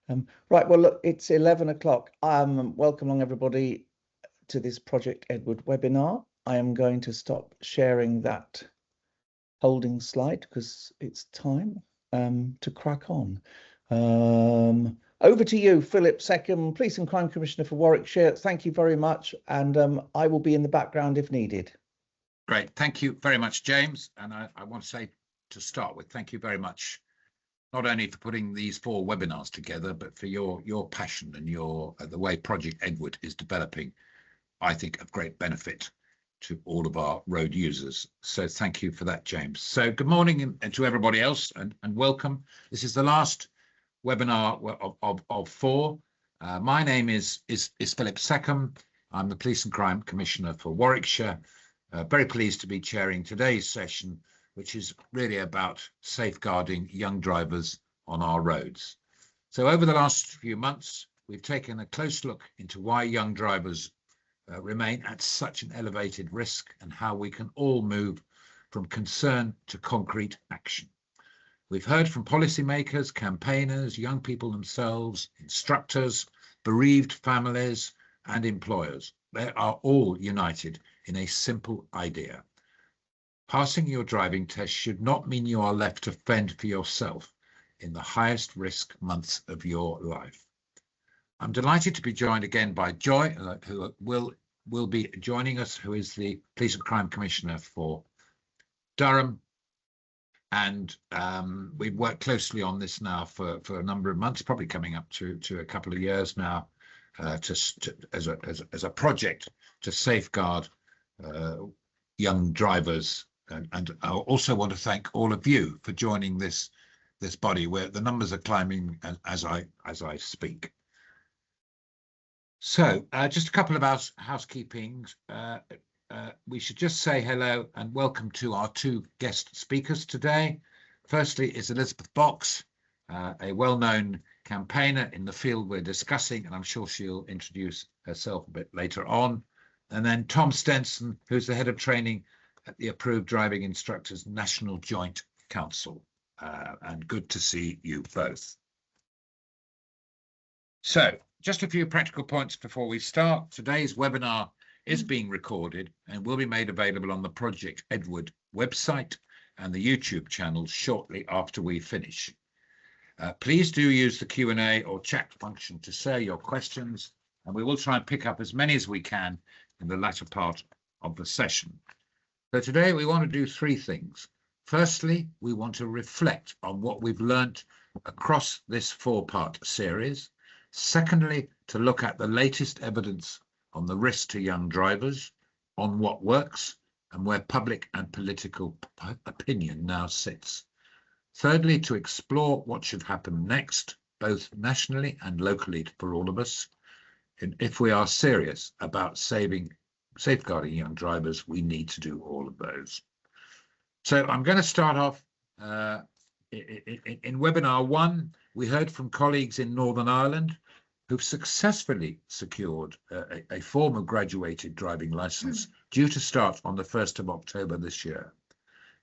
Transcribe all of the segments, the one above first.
Right, well, look, it's 11 o'clock. Welcome along, everybody, to this Project Edward webinar. I am going to stop sharing that holding slide because it's time to crack on. Over to you, Philip Seccombe, Police and Crime Commissioner for Warwickshire. Thank you very much, and I will be in the background if needed. Great, thank you very much, James. And I want to say, to start with, thank you very much, not only for putting these 4 webinars together, but for your passion and the way Project Edward is developing, I think, of great benefit to all of our road users. So thank you for that, James. So good morning and to everybody else, and welcome. This is the last webinar of 4. My name is Philip Seccombe. I'm the Police and Crime Commissioner for Warwickshire. Very pleased to be chairing today's session, which is really about safeguarding young drivers on our roads. So over the last few months, we've taken a close look into why young drivers remain at such an elevated risk and how we can all move from concern to concrete action. We've heard from policymakers, campaigners, young people themselves, instructors, bereaved families, and employers. They are all united in a simple idea. Passing your driving test should not mean you are left to fend for yourself in the highest risk months of your life. I'm delighted to be joined again by Joy, who will be joining us, who is the Police and Crime Commissioner for Durham. And we've worked closely on this now for a number of months, probably coming up to a couple of years now, as a project to safeguard young drivers. And I also want to thank all of you for joining this body, where the numbers are climbing as I speak. So just a couple of housekeepings. We should just say hello and welcome to our 2 guest speakers today. Firstly is Elizabeth Box, a well-known campaigner in the field we're discussing, and I'm sure she'll introduce herself a bit later on. And then Tom Stenson, who's the head of training at the Approved Driving Instructors National Joint Council. And good to see you both. So just a few practical points before we start. Today's webinar is being recorded and will be made available on the Project Edward website and the YouTube channel shortly after we finish. Please do use the Q&A or chat function to share your questions, and we will try and pick up as many as we can in the latter part of the session. So today we want to do 3 things. Firstly, we want to reflect on what we've learnt across this 4-part series. Secondly, to look at the latest evidence on the risk to young drivers, on what works, and where public and political opinion now sits. Thirdly, to explore what should happen next, both nationally and locally for all of us. And if we are serious about safeguarding young drivers, we need to do all of those. So I'm going to start off in webinar 1. We heard from colleagues in Northern Ireland who've successfully secured a form of graduated driving licence due to start on the 1st of October this year.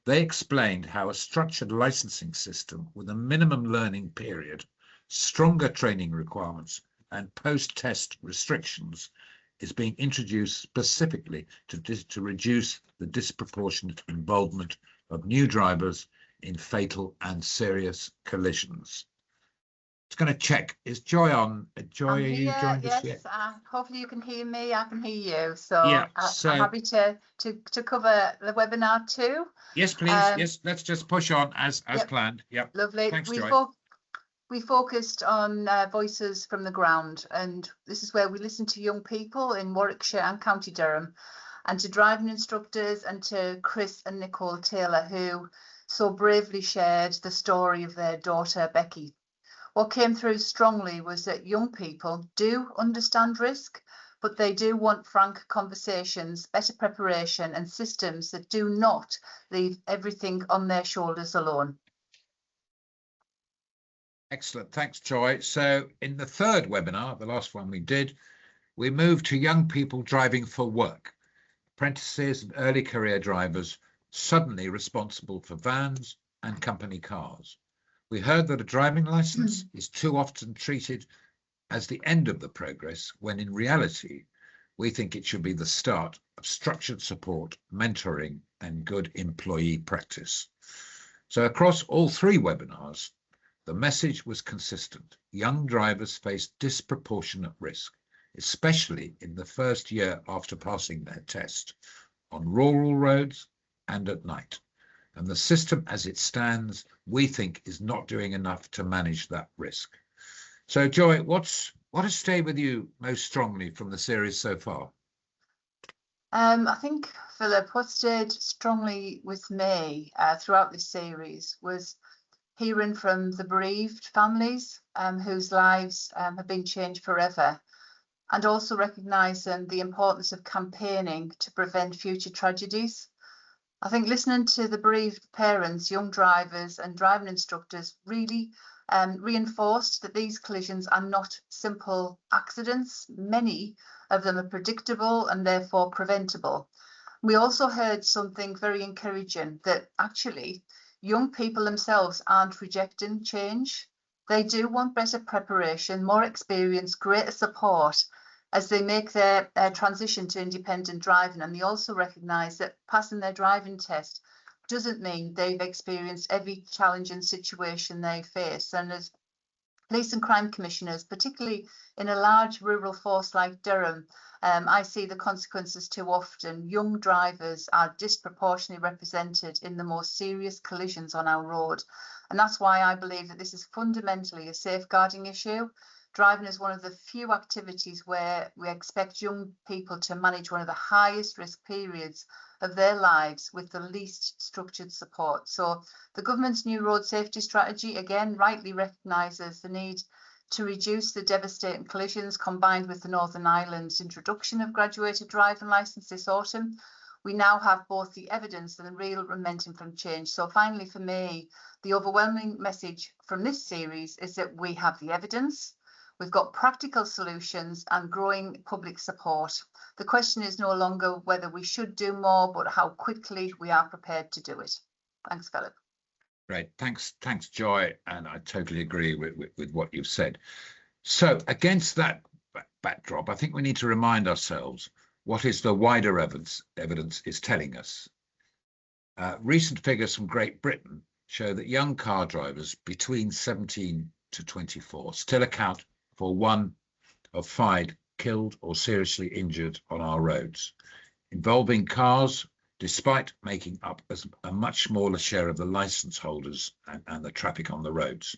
They explained how a structured licensing system with a minimum learning period, stronger training requirements, and post-test restrictions is being introduced specifically to reduce the disproportionate involvement of new drivers in fatal and serious collisions. Just going to check, is Joy on? Joy, are you joined us yet? Yes, hopefully you can hear me, I can hear you. So, yeah, I'm happy to cover the webinar too. Yes, please. Yes, let's just push on as planned. Yep. Lovely. Thanks, Joy. We focused on voices from the ground, and this is where we listen to young people in Warwickshire and County Durham, and to driving instructors, and to Chris and Nicole Taylor, who so bravely shared the story of their daughter Becky. What came through strongly was that young people do understand risk, but they do want frank conversations, better preparation, and systems that do not leave everything on their shoulders alone. Excellent, thanks, Joy. So in the 3rd webinar, the last one we did, we moved to young people driving for work, apprentices and early career drivers suddenly responsible for vans and company cars. We heard that a driving licence is too often treated as the end of the progress, when in reality, we think it should be the start of structured support, mentoring, and good employee practice. So across all 3 webinars, the message was consistent. Young drivers face disproportionate risk, especially in the first year after passing their test, on rural roads and at night. And the system as it stands, we think, is not doing enough to manage that risk. So Joy, what has stayed with you most strongly from the series so far? I think, Philip, what stayed strongly with me throughout this series was hearing from the bereaved families whose lives have been changed forever, and also recognising the importance of campaigning to prevent future tragedies. I think listening to the bereaved parents, young drivers and driving instructors really reinforced that these collisions are not simple accidents. Many of them are predictable and therefore preventable. We also heard something very encouraging, that actually young people themselves aren't rejecting change. They do want better preparation, more experience, greater support as they make their transition to independent driving. And they also recognise that passing their driving test doesn't mean they've experienced every challenging situation they face. And as police and crime commissioners, particularly in a large rural force like Durham, I see the consequences too often. Young drivers are disproportionately represented in the most serious collisions on our road. And that's why I believe that this is fundamentally a safeguarding issue. Driving is one of the few activities where we expect young people to manage one of the highest risk periods of their lives with the least structured support. So the government's new road safety strategy, again, rightly recognises the need to reduce the devastating collisions, combined with the Northern Ireland's introduction of graduated driving licence this autumn. We now have both the evidence and the real momentum from change. So finally, for me, the overwhelming message from this series is that we have the evidence. We've got practical solutions and growing public support. The question is no longer whether we should do more, but how quickly we are prepared to do it. Thanks, Philip. Great, thanks, Joy, and I totally agree with what you've said. So against that backdrop, I think we need to remind ourselves what is the wider evidence is telling us. Recent figures from Great Britain show that young car drivers between 17 to 24 still account for 1 of 5 killed or seriously injured on our roads, involving cars, despite making up as a much smaller share of the licence holders and the traffic on the roads.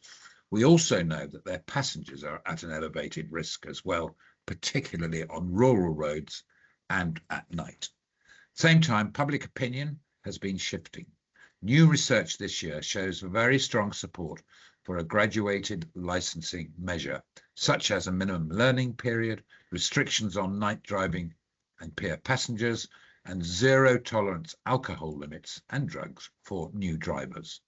We also know that their passengers are at an elevated risk as well, particularly on rural roads and at night. Same time, public opinion has been shifting. New research this year shows very strong support for a graduated licensing measure, such as a minimum learning period, restrictions on night driving and peer passengers, and zero tolerance alcohol limits and drugs for new drivers.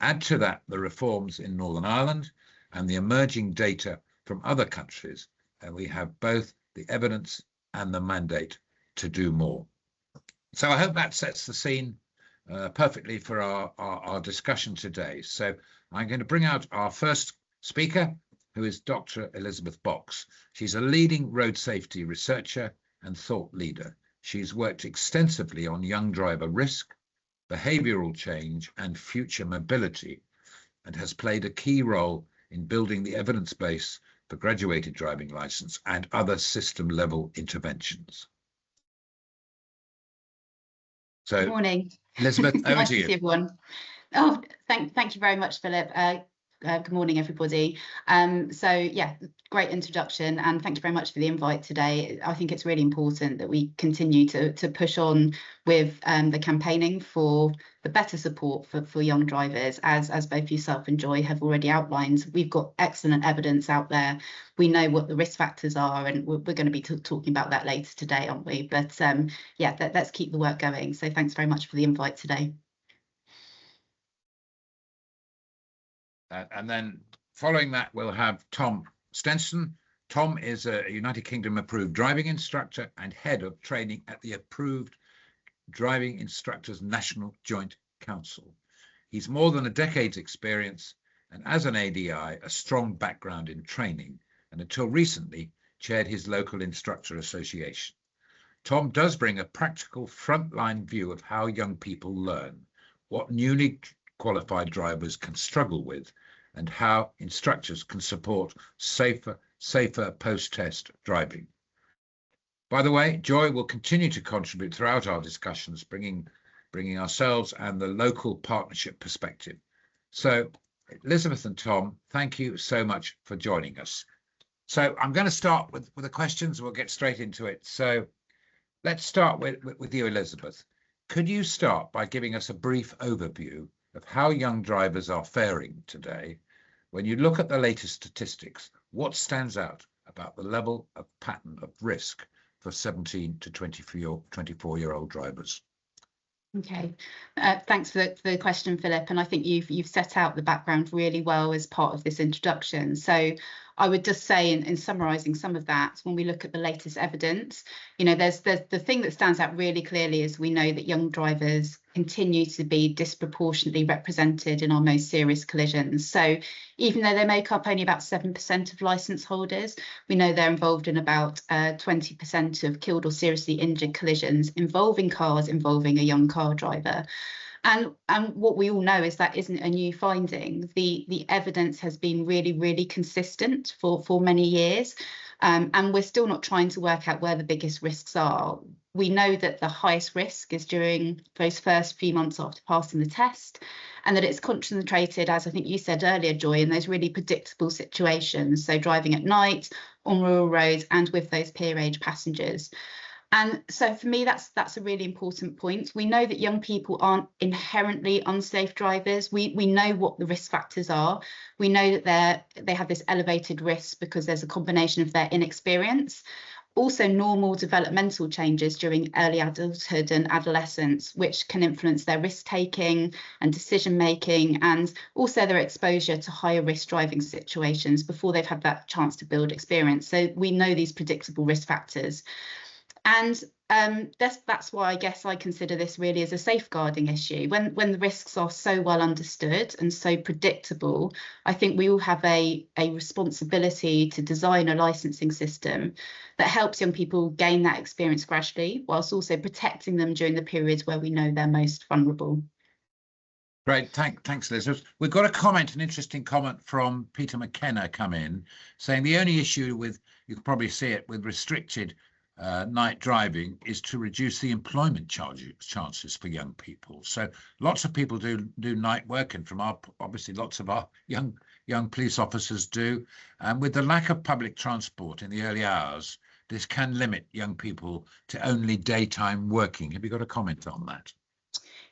Add to that the reforms in Northern Ireland and the emerging data from other countries, and we have both the evidence and the mandate to do more. So I hope that sets the scene perfectly for our discussion today. So I'm going to bring out our first speaker, who is Dr. Elizabeth Box. She's a leading road safety researcher and thought leader. She's worked extensively on young driver risk, behavioural change and future mobility, and has played a key role in building the evidence base for graduated driving licence and other system-level interventions. So, good morning, Elizabeth, over nice to you. See everyone. Oh, thank you very much, Philip. Good morning, everybody. So yeah, great introduction, and thank you very much for the invite today. I think it's really important that we continue to push on with the campaigning for the better support for young drivers, as both yourself and Joy have already outlined. We've got excellent evidence out there. We know what the risk factors are, and we're going to be talking about that later today, aren't we? But yeah, let's keep the work going. So thanks very much for the invite today. And then following that, we'll have Tom Stenson. Tom is a United Kingdom approved driving instructor and head of training at the Approved Driving Instructors National Joint Council. He's more than a decade's experience and as an ADI, a strong background in training, and until recently chaired his local instructor association. Tom does bring a practical frontline view of how young people learn, what newly qualified drivers can struggle with, and how instructors can support safer post-test driving. By the way, Joy will continue to contribute throughout our discussions, bringing ourselves and the local partnership perspective. So, Elizabeth and Tom, thank you so much for joining us. So I'm going to start with the questions. We'll get straight into it. So let's start with you, Elizabeth. Could you start by giving us a brief overview of how young drivers are faring today? When you look at the latest statistics, what stands out about the level of pattern of risk for 17 to 24-year-old drivers? Okay, thanks for the question, Philip. And I think you've set out the background really well as part of this introduction. So I would just say, in summarising some of that, when we look at the latest evidence, there's the thing that stands out really clearly is we know that young drivers continue to be disproportionately represented in our most serious collisions. So even though they make up only about 7% of licence holders, we know they're involved in about 20% of killed or seriously injured collisions involving cars involving a young car driver. And what we all know is that isn't a new finding. The evidence has been really, really consistent for many years. And we're still not trying to work out where the biggest risks are. We know that the highest risk is during those first few months after passing the test, and that it's concentrated, as I think you said earlier, Joy, in those really predictable situations. So driving at night, on rural roads, and with those peer age passengers. And so for me, that's a really important point. We know that young people aren't inherently unsafe drivers. We know what the risk factors are. We know that they have this elevated risk because there's a combination of their inexperience, also normal developmental changes during early adulthood and adolescence, which can influence their risk-taking and decision-making, and also their exposure to higher risk driving situations before they've had that chance to build experience. So we know these predictable risk factors. And that's why I guess I consider this really as a safeguarding issue. When the risks are so well understood and so predictable, I think we all have a responsibility to design a licensing system that helps young people gain that experience gradually, whilst also protecting them during the periods where we know they're most vulnerable. Great, thanks, Elizabeth. We've got an interesting comment from Peter McKenna come in, saying the only issue with, you can probably see it, with restricted night driving is to reduce the employment chances for young people. So lots of people do night work, and obviously lots of our young police officers do. And with the lack of public transport in the early hours, this can limit young people to only daytime working. Have you got a comment on that?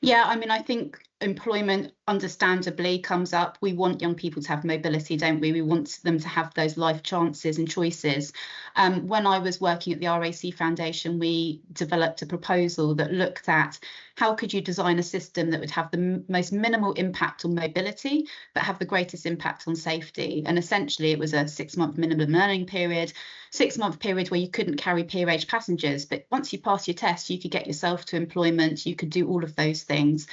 Yeah, I mean, I think employment understandably comes up. We want young people to have mobility, don't we? We want them to have those life chances and choices. When I was working at the RAC Foundation, we developed a proposal that looked at how could you design a system that would have the most minimal impact on mobility, but have the greatest impact on safety. And essentially, it was a 6-month minimum learning period, 6-month period where you couldn't carry peer age passengers. But once you pass your test, you could get yourself to employment, you could do all of those things.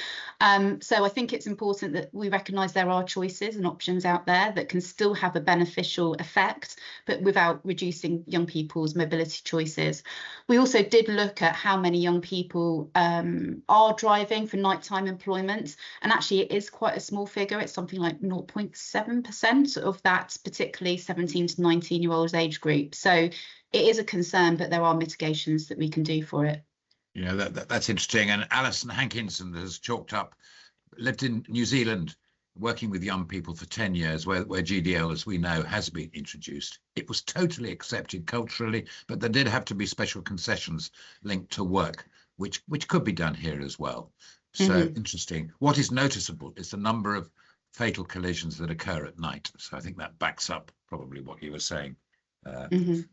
So I think it's important that we recognise there are choices and options out there that can still have a beneficial effect, but without reducing young people's mobility choices. We also did look at how many young people are driving for nighttime employment, and actually it is quite a small figure. It's something like 0.7% of that particularly 17 to 19-year-olds age group. So it is a concern, but there are mitigations that we can do for it. Yeah, that's interesting. And Alison Hankinson has chalked up, lived in New Zealand, working with young people for 10 years, where GDL, as we know, has been introduced. It was totally accepted culturally, but there did have to be special concessions linked to work, which could be done here as well. So interesting. What is noticeable is the number of fatal collisions that occur at night. So I think that backs up probably what you were saying.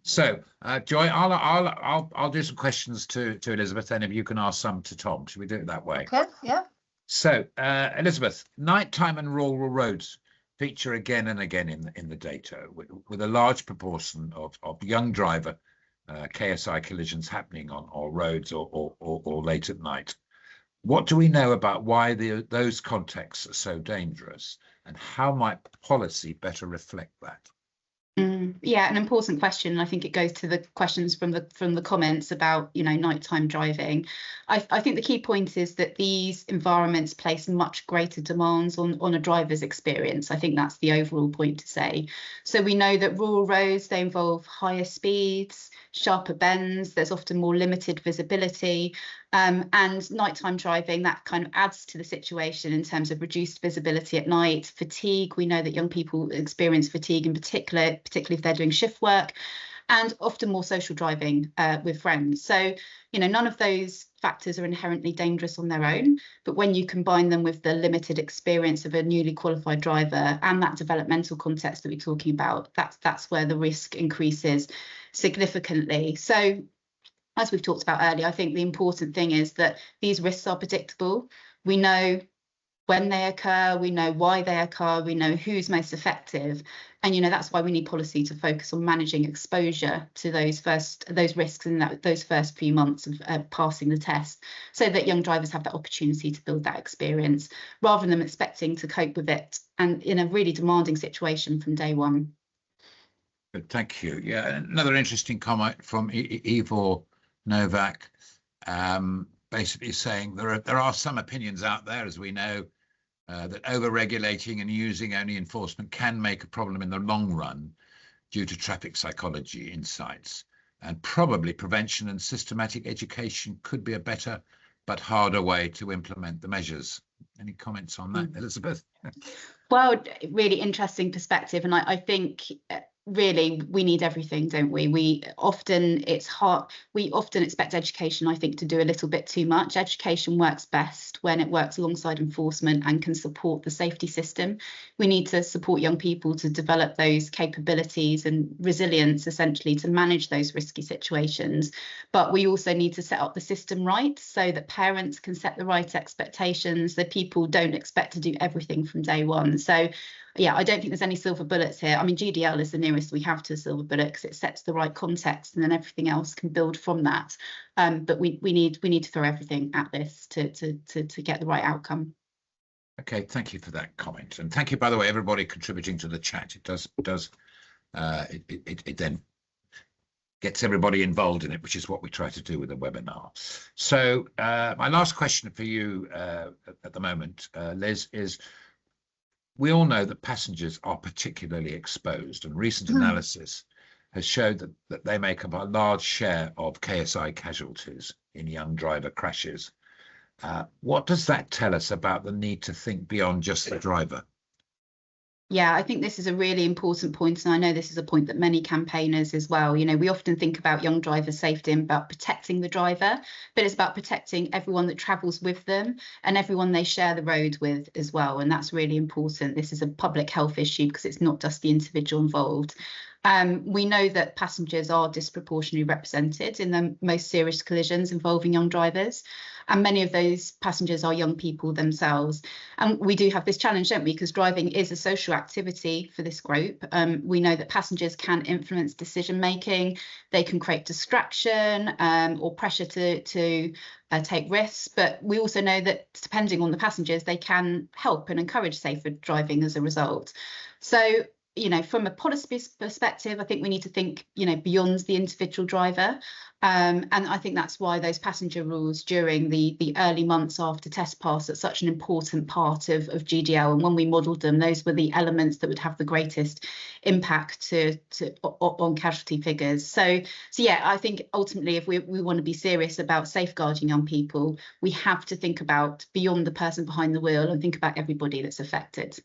So Joy, I'll do some questions to Elizabeth, and if you can ask some to Tom. Should we do it that way? Okay, yeah. So Elizabeth, nighttime and rural roads feature again and again in the data, with a large proportion of young driver KSI collisions happening on our roads or late at night. What do we know about why those contexts are so dangerous, and how might policy better reflect that? Yeah, an important question. I think it goes to the questions from the comments about, you know, nighttime driving. I think the key point is that these environments place much greater demands on a driver's experience. I think that's the overall point to say. So we know that rural roads, they involve higher speeds, sharper bends, there's often more limited visibility, and nighttime driving, that kind of adds to the situation in terms of reduced visibility at night, fatigue. We know that young people experience fatigue in particularly if they're doing shift work, and often more social driving with friends. So, you know, none of those factors are inherently dangerous on their own, but when you combine them with the limited experience of a newly qualified driver and that developmental context that we're talking about, that's where the risk increases significantly. So, as we've talked about earlier, I think the important thing is that these risks are predictable. We know when they occur, we know why they occur, we know who's most effective. And, you know, that's why we need policy to focus on managing exposure to those risks in those first few months of passing the test, so that young drivers have that opportunity to build that experience rather than expecting to cope with it and in a really demanding situation from day one. Good, thank you. Yeah, another interesting comment from Ivor Novak, basically saying there are some opinions out there, as we know, that over-regulating and using only enforcement can make a problem in the long run due to traffic psychology insights, and probably prevention and systematic education could be a better but harder way to implement the measures. Any comments on that, Elizabeth? Well, really interesting perspective, and I think really we need everything, don't we? We often expect education, I think, to do a little bit too much. Education works best when it works alongside enforcement and can support the safety system. We need to support young people to develop those capabilities and resilience, essentially, to manage those risky situations. But we also need to set up the system right so that parents can set the right expectations, that people don't expect to do everything from day one. So yeah, I don't think there's any silver bullets here. I mean, GDL is the nearest we have to a silver bullet because it sets the right context, and then everything else can build from that. But we need to throw everything at this to get the right outcome. Okay, thank you for that comment, and thank you, by the way, everybody contributing to the chat. It then gets everybody involved in it, which is what we try to do with a webinar. So my last question for you at the moment, Liz, is: we all know that passengers are particularly exposed, and recent analysis has showed that they make up a large share of KSI casualties in young driver crashes. What does that tell us about the need to think beyond just the driver? Yeah, I think this is a really important point, and I know this is a point that many campaigners as well. You know, we often think about young driver safety and about protecting the driver, but it's about protecting everyone that travels with them and everyone they share the road with as well. And that's really important. This is a public health issue because it's not just the individual involved. We know that passengers are disproportionately represented in the most serious collisions involving young drivers, and many of those passengers are young people themselves. And we do have this challenge, don't we? Because driving is a social activity for this group. We know that passengers can influence decision making, they can create distraction or pressure to take risks, but we also know that depending on the passengers, they can help and encourage safer driving as a result. So, you know, from a policy perspective, I think we need to think, you know, beyond the individual driver. And I think that's why those passenger rules during the early months after test pass are such an important part of GDL. And when we modelled them, those were the elements that would have the greatest impact on casualty figures. So yeah, I think ultimately, if we want to be serious about safeguarding young people, we have to think about beyond the person behind the wheel and think about everybody that's affected.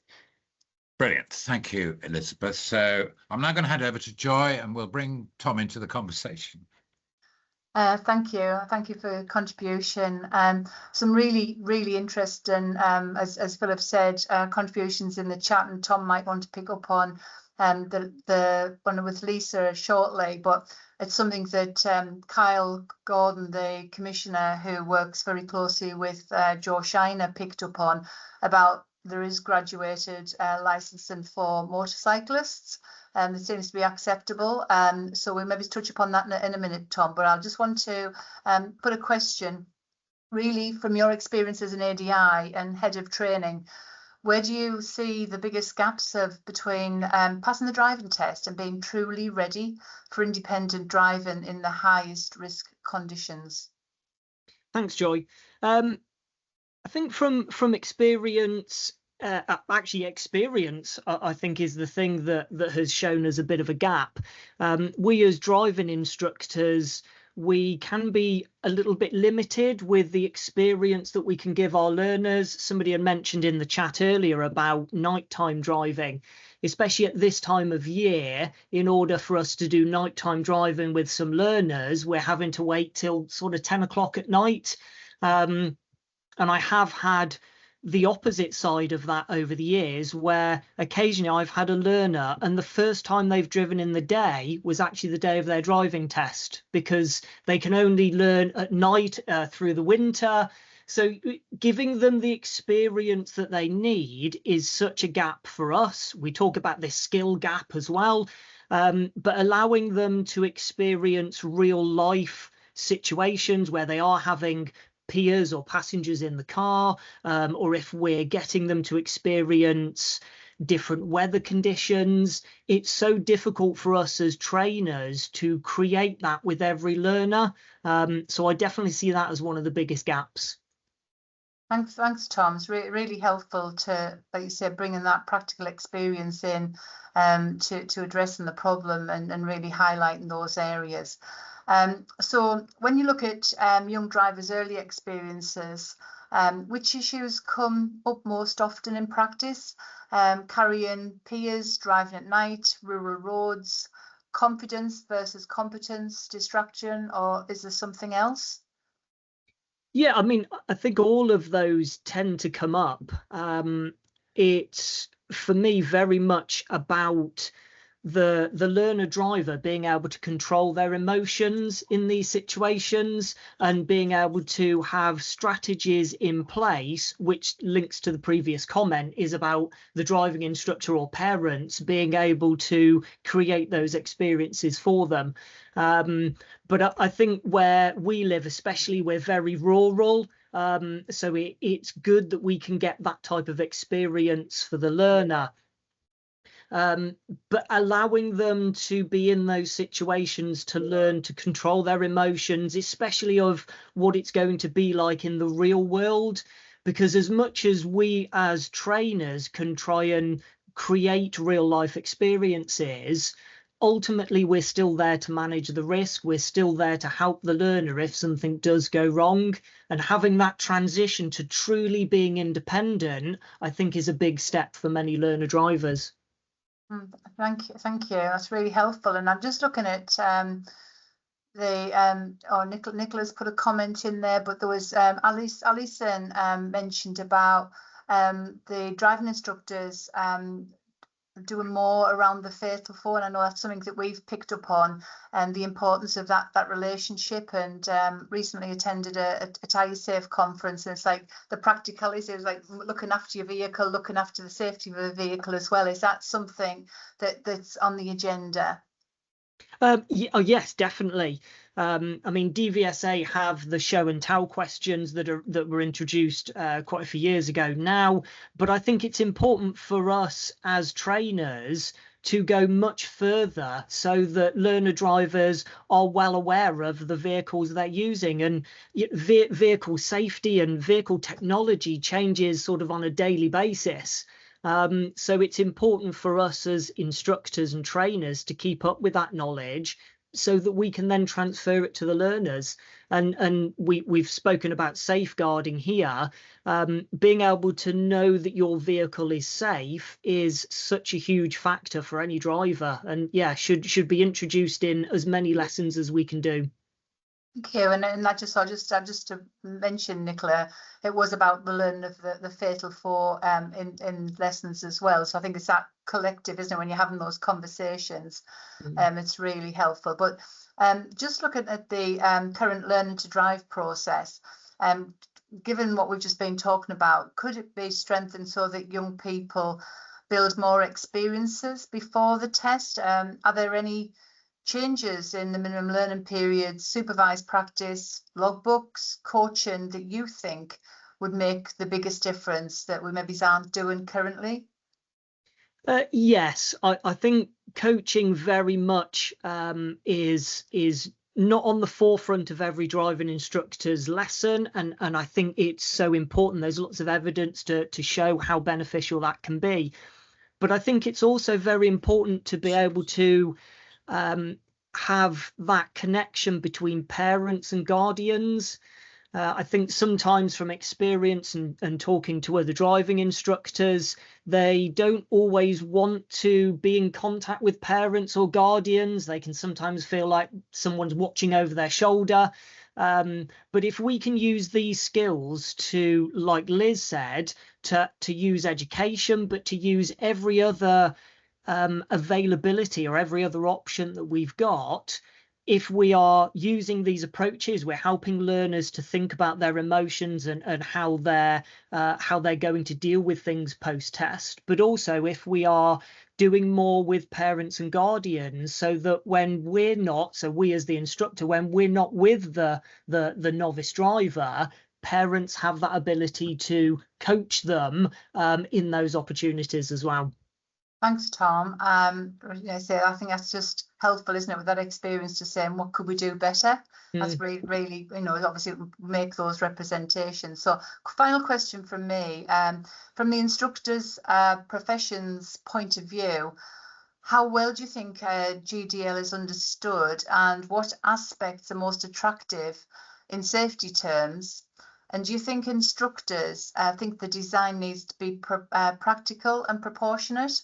Brilliant. Thank you, Elizabeth. So I'm now going to hand over to Joy, and we'll bring Tom into the conversation. Thank you. Thank you for your contribution. Some really interesting, as Philip said, contributions in the chat, and Tom might want to pick up on the one with Lisa shortly, but it's something that Kyle Gordon, the commissioner who works very closely with Joe Shiner, picked up on about. There is graduated licensing for motorcyclists, and it seems to be acceptable. So we'll maybe touch upon that in a minute, Tom. But I just want to put a question, really, from your experience as an ADI and head of training. Where do you see the biggest gaps between passing the driving test and being truly ready for independent driving in the highest risk conditions? Thanks, Joy. I think from experience, experience, I think, is the thing that has shown us a bit of a gap. We as driving instructors, we can be a little bit limited with the experience that we can give our learners. Somebody had mentioned in the chat earlier about nighttime driving, especially at this time of year. In order for us to do nighttime driving with some learners, we're having to wait till sort of 10 o'clock at night. And I have had the opposite side of that over the years, where occasionally I've had a learner and the first time they've driven in the day was actually the day of their driving test, because they can only learn at night through the winter. So giving them the experience that they need is such a gap for us. We talk about this skill gap as well, but allowing them to experience real life situations where they are having peers or passengers in the car, or if we're getting them to experience different weather conditions, it's so difficult for us as trainers to create that with every learner. So I definitely see that as one of the biggest gaps. Thanks, Tom. It's really helpful to, like you said, bringing that practical experience in to addressing the problem and really highlighting those areas. So when you look at young drivers' early experiences, which issues come up most often in practice? Carrying peers, driving at night, rural roads, confidence versus competence, distraction, or is there something else? Yeah, I mean, I think all of those tend to come up. It's, for me, very much about the learner driver being able to control their emotions in these situations and being able to have strategies in place, which links to the previous comment, is about the driving instructor or parents being able to create those experiences for them. But I think where we live, especially, we're very rural. So it's good that we can get that type of experience for the learner. But allowing them to be in those situations to learn to control their emotions, especially of what it's going to be like in the real world, because as much as we as trainers can try and create real life experiences, ultimately we're still there to manage the risk. We're still there to help the learner if something does go wrong, and having that transition to truly being independent, I think, is a big step for many learner drivers. Thank you. That's really helpful. And I'm just looking at Nicola's put a comment in there, but there was Alison mentioned about the driving instructors doing more around the fatal four, and I know that's something that we've picked up on, and the importance of that relationship. And recently attended a Tyre Safe conference, and it's like the practicalities, it was like looking after your vehicle, looking after the safety of the vehicle as well. Is that something that's on the agenda? Yes, definitely. I mean, DVSA have the show and tell questions that were introduced quite a few years ago now, but I think it's important for us as trainers to go much further so that learner drivers are well aware of the vehicles they're using. And vehicle safety and vehicle technology changes sort of on a daily basis. So it's important for us as instructors and trainers to keep up with that knowledge so that we can then transfer it to the learners. And we've spoken about safeguarding here. Being able to know that your vehicle is safe is such a huge factor for any driver, and yeah, should be introduced in as many lessons as we can do. Thank you. And that just to mention, Nicola, it was about the learning of the fatal four in lessons as well. So I think it's that collective, isn't it, when you're having those conversations? It's really helpful. But just looking at the current learning to drive process, given what we've just been talking about, could it be strengthened so that young people build more experiences before the test? Are there any changes in the minimum learning period, supervised practice, logbooks, coaching that you think would make the biggest difference that we maybe aren't doing currently? Yes, I think coaching very much is not on the forefront of every driving instructor's lesson, and I think it's so important. There's lots of evidence to show how beneficial that can be, but I think it's also very important to be able to have that connection between parents and guardians. I think sometimes from experience and talking to other driving instructors, they don't always want to be in contact with parents or guardians. They can sometimes feel like someone's watching over their shoulder. But if we can use these skills to, like Liz said, to use education, but to use every other availability or every other option that we've got, if we are using these approaches, we're helping learners to think about their emotions and how they're going to deal with things post-test. But also if we are doing more with parents and guardians, so that when we're not, so we as the instructor, when we're not with the novice driver, parents have that ability to coach them in those opportunities as well. Thanks, Tom. I think that's just helpful, isn't it, with that experience to say, what could we do better? That's really, obviously make those representations. So final question from me, from the instructor's profession's point of view, how well do you think GDL is understood, and what aspects are most attractive in safety terms? And do you think instructors think the design needs to be practical and proportionate?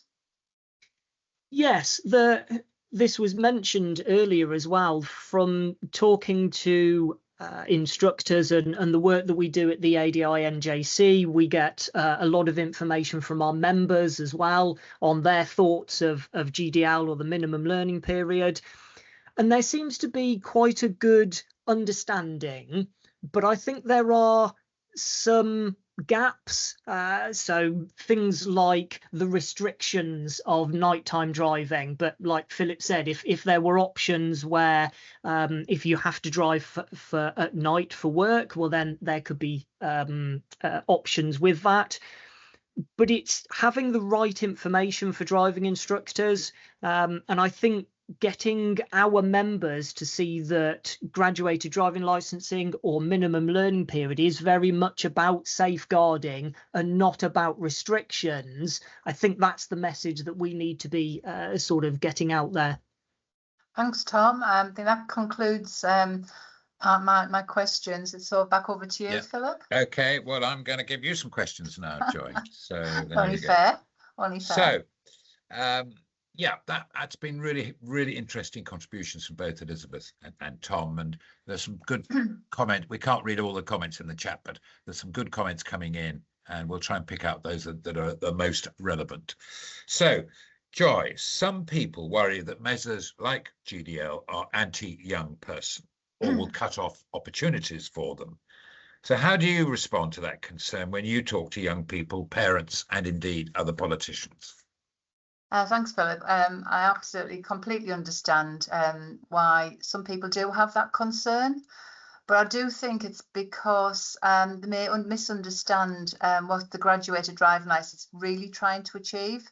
Yes, this was mentioned earlier as well. From talking to instructors and the work that we do at the ADI NJC, we get a lot of information from our members as well on their thoughts of GDL, or the minimum learning period. And there seems to be quite a good understanding, but I think there are some gaps. So things like the restrictions of nighttime driving, but like Philip said, if there were options where if you have to drive for at night for work, well then there could be options with that. But it's having the right information for driving instructors, and I think getting our members to see that graduated driving licensing or minimum learning period is very much about safeguarding and not about restrictions. I think that's the message that we need to be sort of getting out there. Thanks, Tom. I think that concludes my questions. So back over to you, Philip. Okay, well, I'm going to give you some questions now, Joy. So Only fair. So yeah, that's been really interesting contributions from both Elizabeth and Tom, and there's some good comment. We can't read all the comments in the chat, but there's some good comments coming in, and we'll try and pick out those that are the most relevant. So Joy, some people worry that measures like GDL are anti-young person or will cut off opportunities for them. So how do you respond to that concern when you talk to young people, parents, and indeed other politicians? Thanks, Philip. I absolutely completely understand why some people do have that concern, but I do think it's because they may misunderstand what the graduated driving licence is really trying to achieve.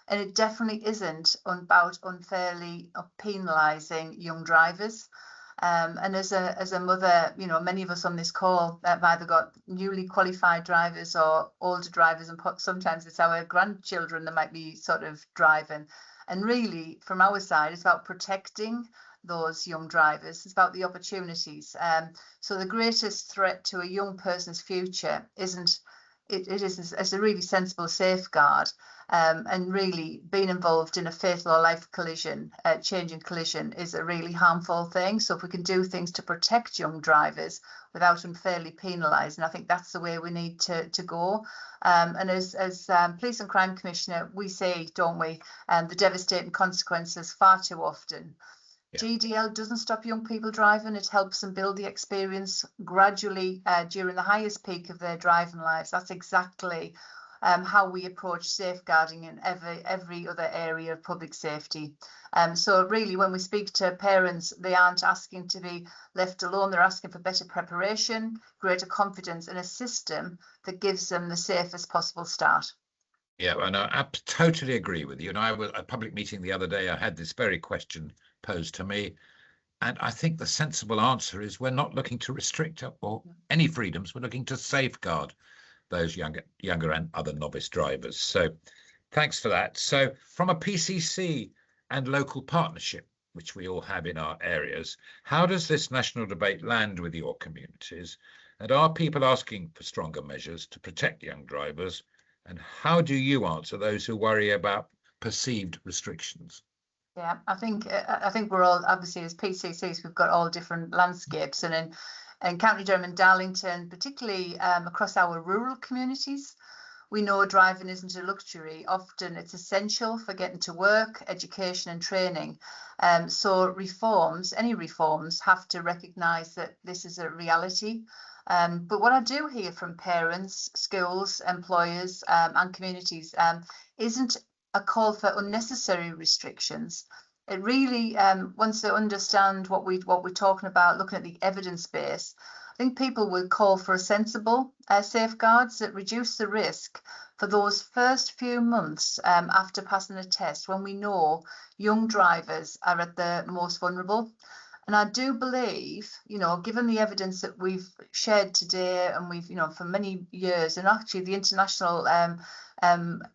And it definitely isn't about unfairly penalising young drivers. And as a mother, many of us on this call have either got newly qualified drivers or older drivers, and sometimes it's our grandchildren that might be sort of driving. And really, from our side, it's about protecting those young drivers. It's about the opportunities. So the greatest threat to a young person's future isn't. It is a really sensible safeguard, and really being involved in a fatal or life collision, changing collision, is a really harmful thing. So if we can do things to protect young drivers without unfairly penalising, I think that's the way we need to go. And as Police and Crime Commissioner, we say, don't we, the devastating consequences far too often. Yeah. GDL doesn't stop young people driving. It helps them build the experience gradually during the highest peak of their driving lives. That's exactly how we approach safeguarding in every other area of public safety. So really, when we speak to parents, they aren't asking to be left alone. They're asking for better preparation, greater confidence, and a system that gives them the safest possible start. Yeah, and I totally agree with you. And I was at a public meeting the other day. I had this very question posed to me. And I think the sensible answer is we're not looking to restrict or any freedoms. We're looking to safeguard those younger and other novice drivers. So thanks for that. So from a PCC and local partnership, which we all have in our areas, how does this national debate land with your communities? And are people asking for stronger measures to protect young drivers? And how do you answer those who worry about perceived restrictions? Yeah, I think we're all, obviously as PCCs, we've got all different landscapes, and in County Durham and Darlington, particularly across our rural communities, we know driving isn't a luxury. Often it's essential for getting to work, education and training. So any reforms have to recognise that this is a reality. But what I do hear from parents, schools, employers and communities isn't a call for unnecessary restrictions. It really wants to understand what we're talking about, looking at the evidence base. I think people will call for sensible safeguards that reduce the risk for those first few months after passing a test, when we know young drivers are at the most vulnerable. And I do believe, given the evidence that we've shared today, and we've, for many years, and actually the international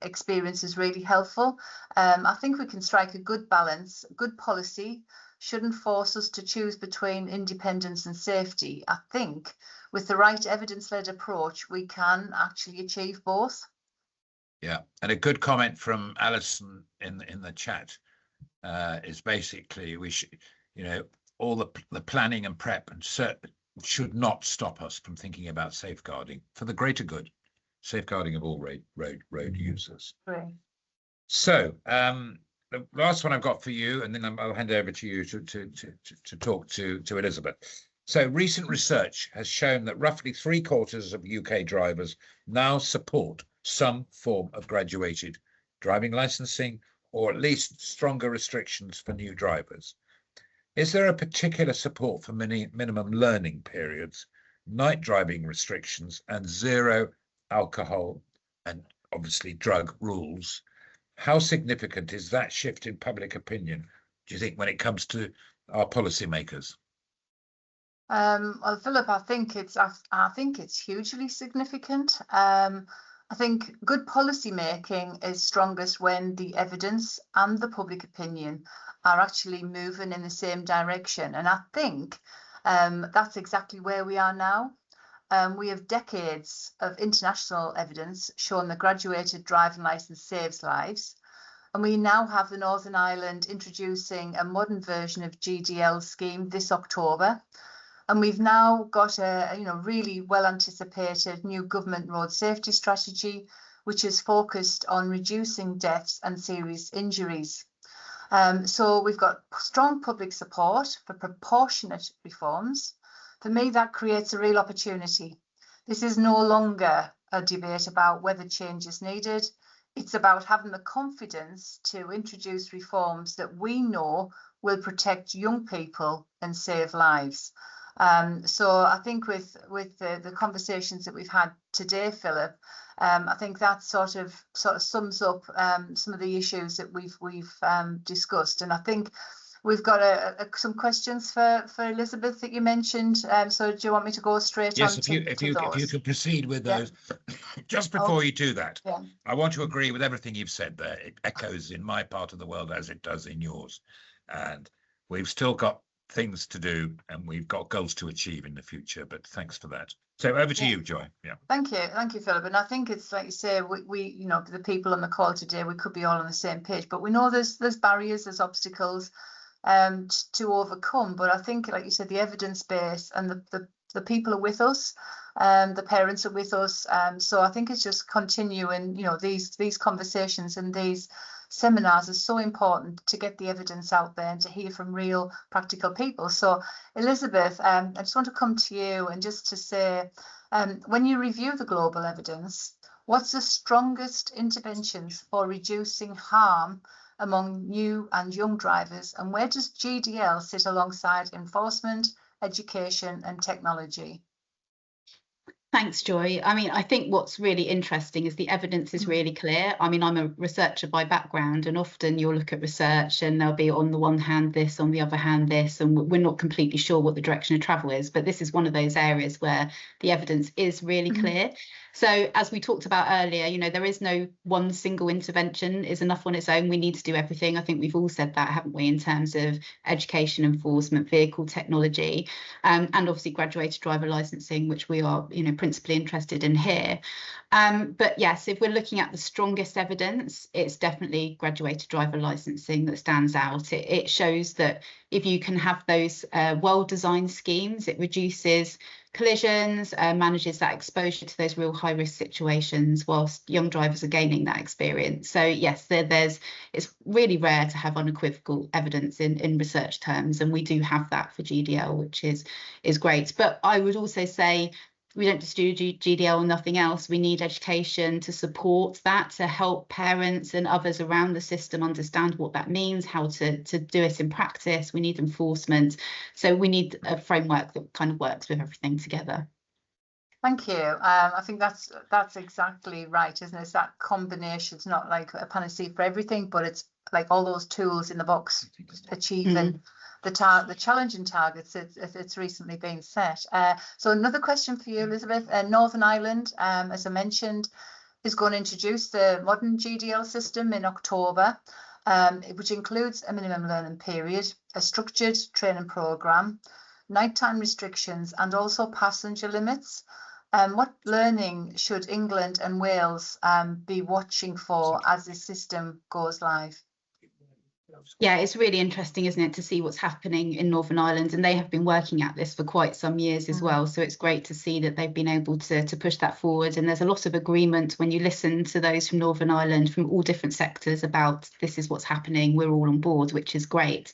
experience is really helpful. I think we can strike a good balance. Good policy shouldn't force us to choose between independence and safety. I think with the right evidence-led approach, we can actually achieve both. Yeah, and a good comment from Alison in the chat is basically we should, all the planning and prep and should not stop us from thinking about safeguarding for the greater good, safeguarding of all road users. Right. So the last one I've got for you, and then I'll hand over to you to talk to Elizabeth. So recent research has shown that roughly 3/4 of UK drivers now support some form of graduated driving licensing, or at least stronger restrictions for new drivers. Is there a particular support for minimum learning periods, night driving restrictions, and zero alcohol and obviously drug rules? How significant is that shift in public opinion, do you think, when it comes to our policymakers? Well, Philip, I think it's hugely significant. I think good policy making is strongest when the evidence and the public opinion are actually moving in the same direction. And I think that's exactly where we are now. We have decades of international evidence showing that graduated driving licence saves lives. And we now have the Northern Ireland introducing a modern version of GDL scheme this October. And we've now got a really well anticipated new government road safety strategy, which is focused on reducing deaths and serious injuries. So we've got strong public support for proportionate reforms. For me, that creates a real opportunity. This is no longer a debate about whether change is needed. It's about having the confidence to introduce reforms that we know will protect young people and save lives. So I think with the conversations that we've had today, Philip, I think that sort of sums up some of the issues that we've discussed. And I think we've got some questions for Elizabeth that you mentioned. So do you want me to go straight on? Yes, if you could proceed with those. Just before you do that, I want to agree with everything you've said there. It echoes in my part of the world as it does in yours. And we've still got things to do, and we've got goals to achieve in the future, but thanks for that. So over to you, Joy. Yeah, thank you, Philip. And I think it's like you say, we the people on the call today, we could be all on the same page, but we know there's barriers, there's obstacles to overcome. But I think, like you said, the evidence base and the people are with us, the parents are with us. So I think it's just continuing, these conversations and these seminars are so important to get the evidence out there and to hear from real practical people. So Elizabeth, I just want to come to you and just to say, when you review the global evidence, What's the strongest interventions for reducing harm among new and young drivers, and where does GDL sit alongside enforcement, education and technology? Thanks, Joy. I mean, I think what's really interesting is the evidence is really clear. I mean, I'm a researcher by background, and often you'll look at research and there'll be on the one hand this, on the other hand this, and we're not completely sure what the direction of travel is. But this is one of those areas where the evidence is really clear. So as we talked about earlier, you know, there is no one single intervention is enough on its own. We need to do everything. I think we've all said that, haven't we, in terms of education, enforcement, vehicle technology, and obviously graduated driver licensing, which we are, you know, principally interested in here. But yes, if we're looking at the strongest evidence, it's definitely graduated driver licensing that stands out. It shows that if you can have those well-designed schemes, it reduces collisions, manages that exposure to those real high-risk situations whilst young drivers are gaining that experience. So yes, it's really rare to have unequivocal evidence in research terms, and we do have that for GDL, which is great. But I would also say we don't just do GDL and nothing else. We need education to support that, to help parents and others around the system understand what that means, how to do it in practice. We need enforcement. So we need a framework that kind of works with everything together. Thank you. I think that's exactly right, isn't it? It's that combination. It's not like a panacea for everything, but it's like all those tools in the box achieving the challenging targets it's recently been set. So another question for you, Elizabeth. Northern Ireland, as I mentioned, is going to introduce the modern GDL system in October, which includes a minimum learning period, a structured training programme, nighttime restrictions and also passenger limits. What learning should England and Wales be watching for as this system goes live? Yeah, it's really interesting, isn't it, to see what's happening in Northern Ireland, and they have been working at this for quite some years as well. So it's great to see that they've been able to push that forward. And there's a lot of agreement when you listen to those from Northern Ireland, from all different sectors, about this is what's happening. We're all on board, which is great.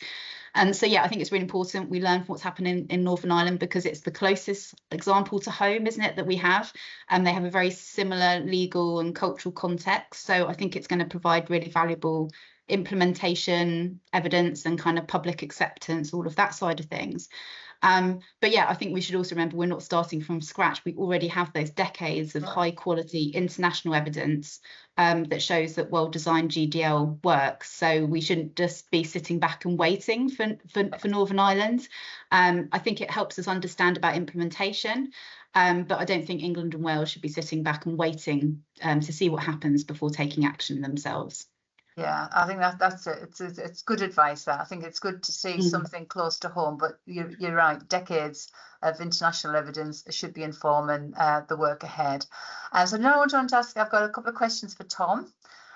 And so, yeah, I think it's really important we learn from what's happening in Northern Ireland, because it's the closest example to home, isn't it, that we have. And they have a very similar legal and cultural context. So I think it's going to provide really valuable implementation evidence and kind of public acceptance, all of that side of things. But yeah, I think we should also remember we're not starting from scratch. We already have those decades of high quality international evidence that shows that well-designed GDL works. So we shouldn't just be sitting back and waiting for Northern Ireland. I think it helps us understand about implementation. But I don't think England and Wales should be sitting back and waiting to see what happens before taking action themselves. Yeah, I think that's it. It's good advice. That I think it's good to see something close to home. But you're right. Decades of international evidence should be informing the work ahead. So now I want to ask. I've got a couple of questions for Tom.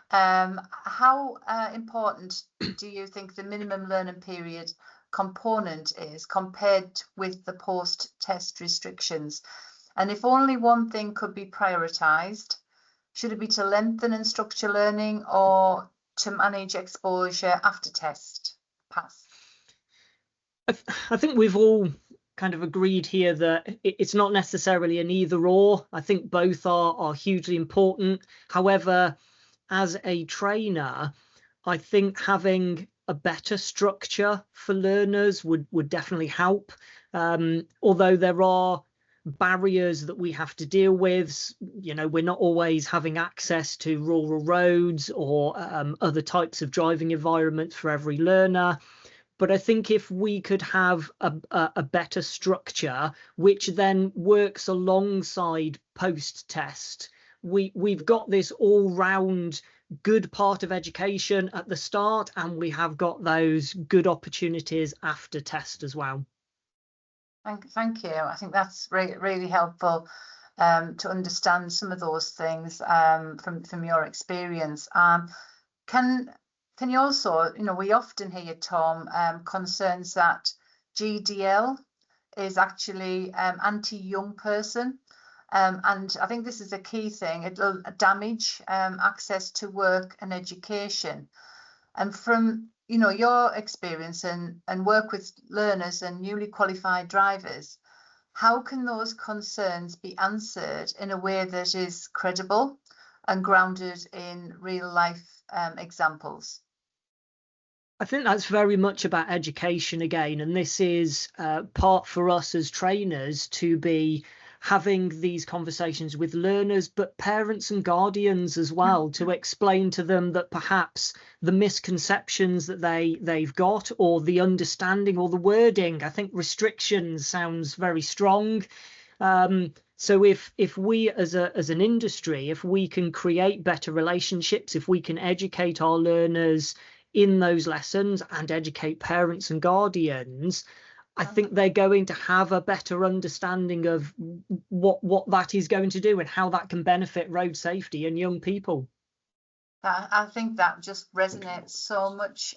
How important do you think the minimum learning period component is compared with the post-test restrictions? And if only one thing could be prioritised, should it be to lengthen and structure learning, or to manage exposure after test pass? I think we've all kind of agreed here that it's not necessarily an either or. I think both are hugely important. However, as a trainer, I think having a better structure for learners would definitely help. Although there are barriers that we have to deal with, you know, we're not always having access to rural roads or other types of driving environments for every learner. But I think if we could have a better structure, which then works alongside post-test, we've got this all-round good part of education at the start, and we have got those good opportunities after test as well. Thank you. I think that's really helpful to understand some of those things from your experience. Can you also, you know, we often hear, Tom, concerns that GDL is actually anti-young person. And I think this is a key thing. It'll damage access to work and education. And from, you know, your experience and work with learners and newly qualified drivers, how can those concerns be answered in a way that is credible, and grounded in real life examples? I think that's very much about education again, and this is part for us as trainers to be having these conversations with learners, but parents and guardians as well, to explain to them that perhaps the misconceptions that they've got, or the understanding or the wording, I think restrictions sounds very strong. So if we as an industry, if we can create better relationships, if we can educate our learners in those lessons and educate parents and guardians, I think they're going to have a better understanding of what that is going to do and how that can benefit road safety and young people. I think that just resonates so much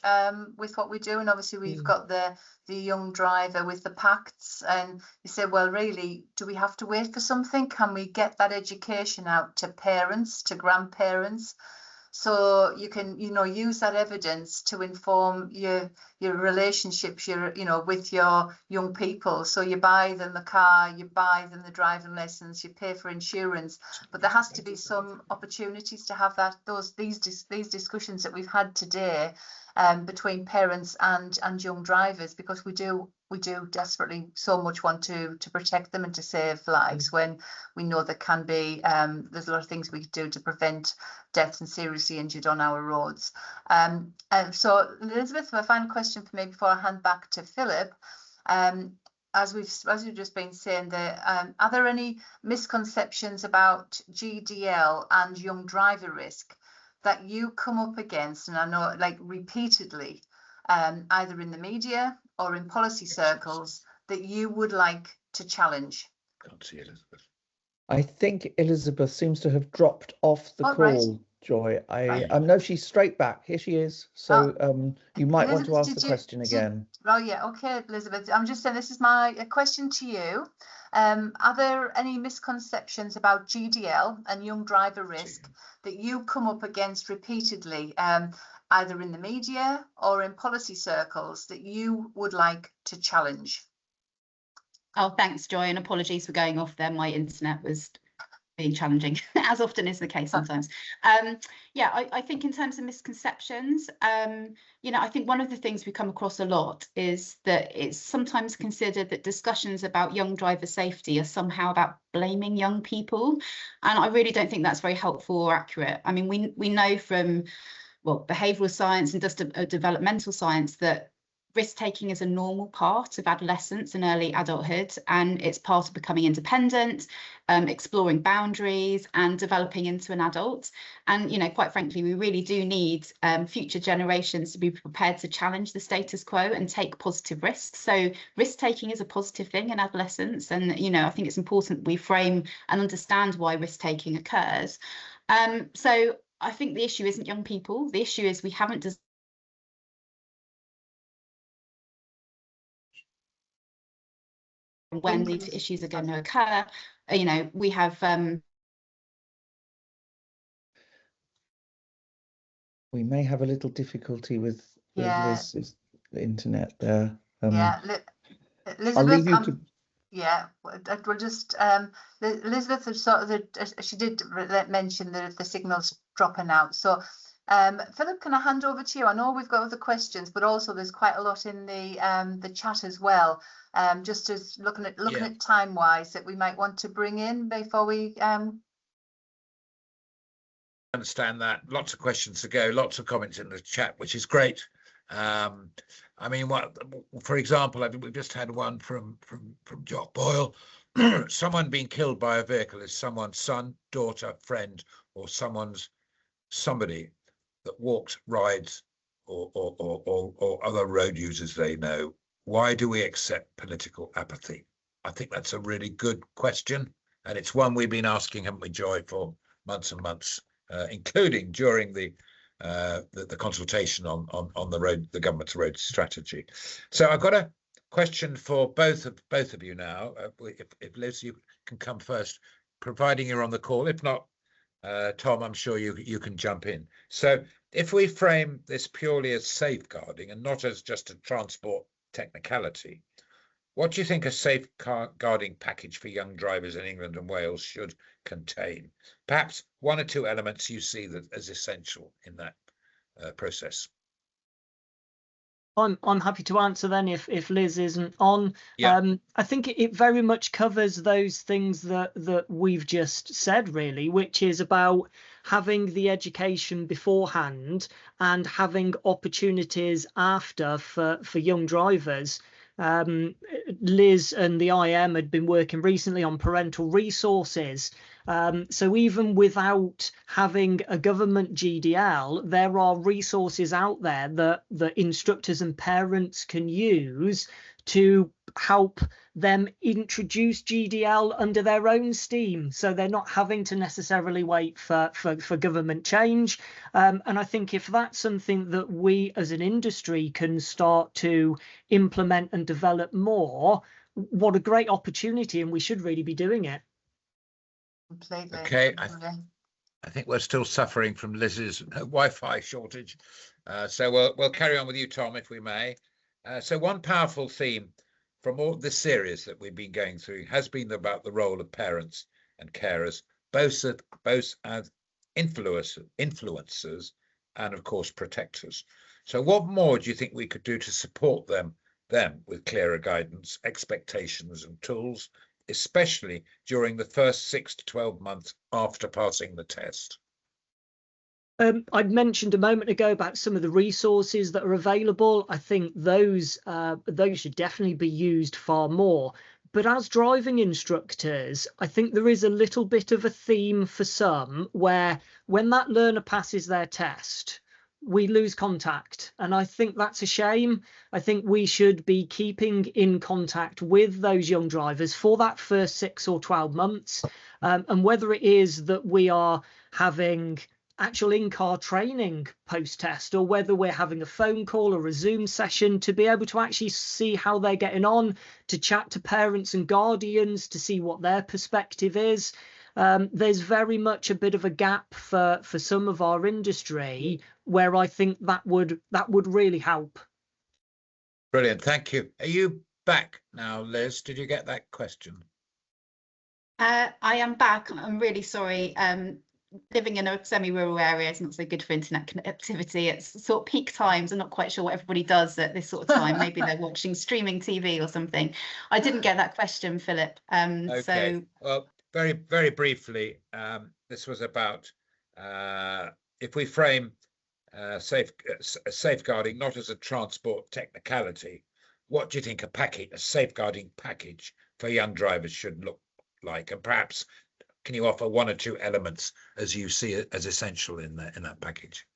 with what we do. And obviously we've got the young driver with the pacts, and you say, well, really, do we have to wait for something? Can we get that education out to parents, to grandparents? So you can, use that evidence to inform your relationships, with your young people. So you buy them the car, you buy them the driving lessons, you pay for insurance, but there has to be some opportunities to have these discussions that we've had today between parents and young drivers, because we do desperately so much want to protect them and to save lives, when we know there can be there's a lot of things we can do to prevent deaths and seriously injured on our roads. So Elizabeth, my final question for me before I hand back to Philip, as we've just been saying, are there any misconceptions about GDL and young driver risk that you come up against, and I know repeatedly, either in the media or in policy circles, that you would like to challenge? Can't see Elizabeth. I think Elizabeth seems to have dropped off the call, right. Joy. I know she's straight back. Here she is. So you might Elizabeth, want to ask the question again. Oh yeah, okay, Elizabeth. I'm just saying, this is my question to you. Are there any misconceptions about GDL and young driver risk that you come up against repeatedly, either in the media or in policy circles, that you would like to challenge? Oh, thanks, Joy, and apologies for going off there. My internet was being challenging, as often is the case sometimes. Yeah, I think in terms of misconceptions, I think one of the things we come across a lot is that it's sometimes considered that discussions about young driver safety are somehow about blaming young people. And I really don't think that's very helpful or accurate. I mean, we know from, behavioural science and just developmental science that risk-taking is a normal part of adolescence and early adulthood, and it's part of becoming independent, exploring boundaries and developing into an adult. And, quite frankly, we really do need future generations to be prepared to challenge the status quo and take positive risks. So risk-taking is a positive thing in adolescence. And, I think it's important we frame and understand why risk-taking occurs. So I think the issue isn't young people. The issue is we haven't when these issues are going to occur. We have we may have a little difficulty with Liz's internet there. Elizabeth, I'll leave you to. Yeah, we'll just Elizabeth has she did mention that the signal's dropping out. So Philip, can I hand over to you? I know we've got other questions, but also there's quite a lot in the chat as well. Just as looking at time wise that we might want to bring in before we understand that. Lots of questions to go, lots of comments in the chat, which is great. I mean, for example, we've just had one from Jock Boyle. Someone being killed by a vehicle is someone's son, daughter, friend, or somebody that walks, rides, or other road users they know. Why do we accept political apathy? I think that's a really good question, and it's one we've been asking, haven't we, Joy, for months and months, including during the consultation on the government's road strategy. So I've got a question for both of you now. If Liz, you can come first, providing you're on the call. If not, Tom, I'm sure you can jump in. So if we frame this purely as safeguarding and not as just a transport technicality, what do you think a safeguarding package for young drivers in England and Wales should contain. Perhaps one or two elements you see that as essential in that process. I'm happy to answer then if Liz isn't on. Yeah. I think it very much covers those things that we've just said, really, which is about having the education beforehand and having opportunities after for young drivers. Liz and the IM had been working recently on parental resources. So even without having a government GDL, there are resources out there that instructors and parents can use to help them introduce GDL under their own steam, so they're not having to necessarily wait for government change. And I think if that's something that we as an industry can start to implement and develop more, what a great opportunity, and we should really be doing it. Completely. Okay, I think we're still suffering from Liz's Wi-Fi shortage. So we'll carry on with you, Tom, if we may. So one powerful theme from all this series that we've been going through has been about the role of parents and carers, both as influencers and, of course, protectors. So what more do you think we could do to support them with clearer guidance, expectations and tools, especially during the first 6 to 12 months after passing the test? I mentioned a moment ago about some of the resources that are available. I think those should definitely be used far more. But as driving instructors, I think there is a little bit of a theme for some where when that learner passes their test, we lose contact. And I think that's a shame. I think we should be keeping in contact with those young drivers for that first 6 or 12 months. And whether it is that we are having actual in-car training post-test, or whether we're having a phone call or a Zoom session to be able to actually see how they're getting on, to chat to parents and guardians to see what their perspective is. There's very much a bit of a gap for some of our industry where I think that would really help. Brilliant, thank you. Are you back now, Liz? Did you get that question? I am back. I'm really sorry. Living in a semi-rural area is not so good for internet connectivity. It's sort of peak times. I'm not quite sure what everybody does at this sort of time. Maybe they're watching streaming TV or something. I didn't get that question, Philip. Okay. So well, very, very briefly, this was about if we frame safeguarding not as a transport technicality, what do you think a safeguarding package for young drivers should look like? And perhaps can you offer one or two elements as you see it as essential in that package?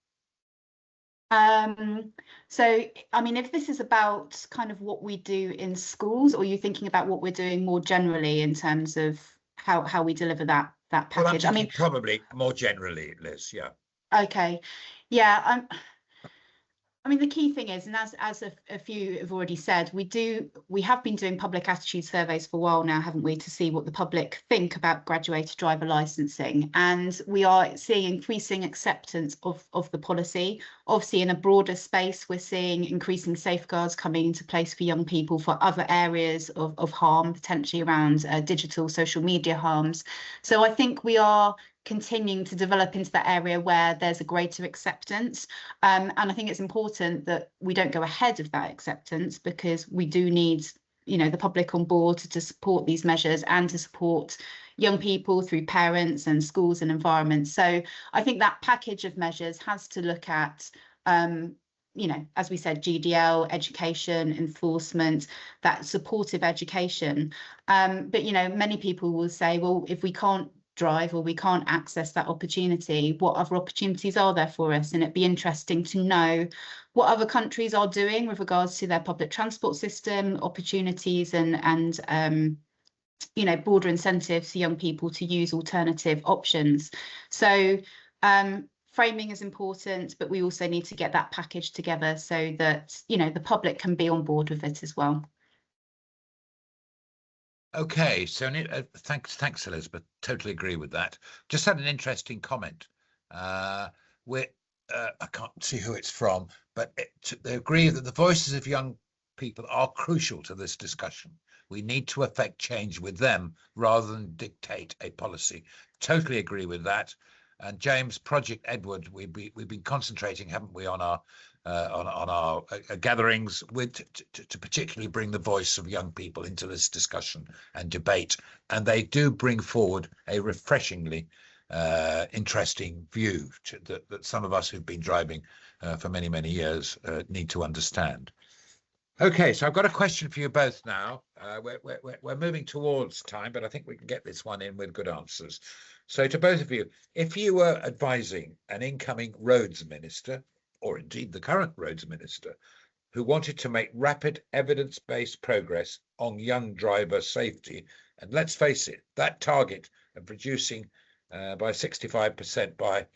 So, I mean, if this is about kind of what we do in schools, or are you thinking about what we're doing more generally in terms of how we deliver that package? Well, I mean, probably more generally, Liz. Yeah. Okay. Yeah. I mean, the key thing is, and as a few have already said, we have been doing public attitude surveys for a while now, haven't we, to see what the public think about graduated driver licensing, and we are seeing increasing acceptance of the policy. Obviously, in a broader space, we're seeing increasing safeguards coming into place for young people for other areas of harm, potentially around digital social media harms. So I think we are continuing to develop into that area where there's a greater acceptance. And I think it's important that we don't go ahead of that acceptance, because we do need, the public on board to support these measures and to support young people through parents and schools and environments. So I think that package of measures has to look at, as we said, GDL, education, enforcement, that supportive education. But, many people will say, well, if we can't drive or we can't access that opportunity, what other opportunities are there for us? And it'd be interesting to know what other countries are doing with regards to their public transport system opportunities and broader incentives for young people to use alternative options. So framing is important, but we also need to get that package together so that the public can be on board with it as well. Okay, so thanks, Elizabeth. Totally agree with that. Just had an interesting comment. I can't see who it's from, but they agree that the voices of young people are crucial to this discussion, We need to affect change with them rather than dictate a policy. Totally agree with that. And James, Project Edward, we've been concentrating, haven't we, on our gatherings to particularly bring the voice of young people into this discussion and debate. And they do bring forward a refreshingly interesting view that some of us who've been driving for many, many years need to understand. Okay, so I've got a question for you both now. We're moving towards time, but I think we can get this one in with good answers. So to both of you, if you were advising an incoming roads minister, or indeed the current roads minister, who wanted to make rapid evidence-based progress on young driver safety, and let's face it, that target of reducing by 65% by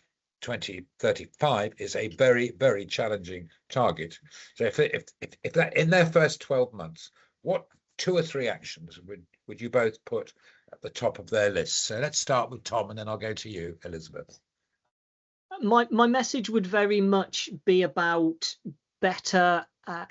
2035 is a very, very challenging target. So if that in their first 12 months, what 2 or 3 actions would you both put at the top of their list? So let's start with Tom, and then I'll go to you, Elizabeth. My message would very much be about better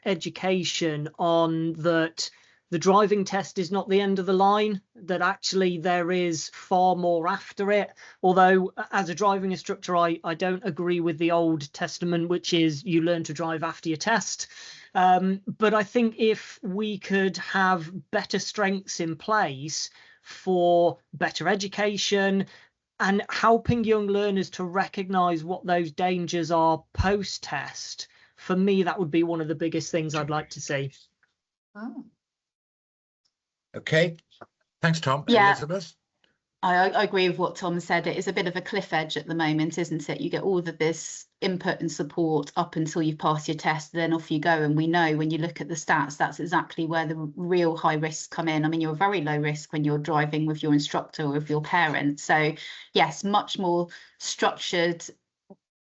education on that the driving test is not the end of the line, that actually there is far more after it. Although as a driving instructor, I don't agree with the Old Testament, which is you learn to drive after your test. But I think if we could have better strengths in place for better education and helping young learners to recognise what those dangers are post-test, for me, that would be one of the biggest things I'd like to see. Oh. Okay, thanks, Tom. Yeah. Elizabeth? I agree with what Tom said. It is a bit of a cliff edge at the moment, isn't it? You get all of this input and support up until you've passed your test, then off you go. And we know when you look at the stats, that's exactly where the real high risks come in. I mean, you're very low risk when you're driving with your instructor or with your parent. So yes, much more structured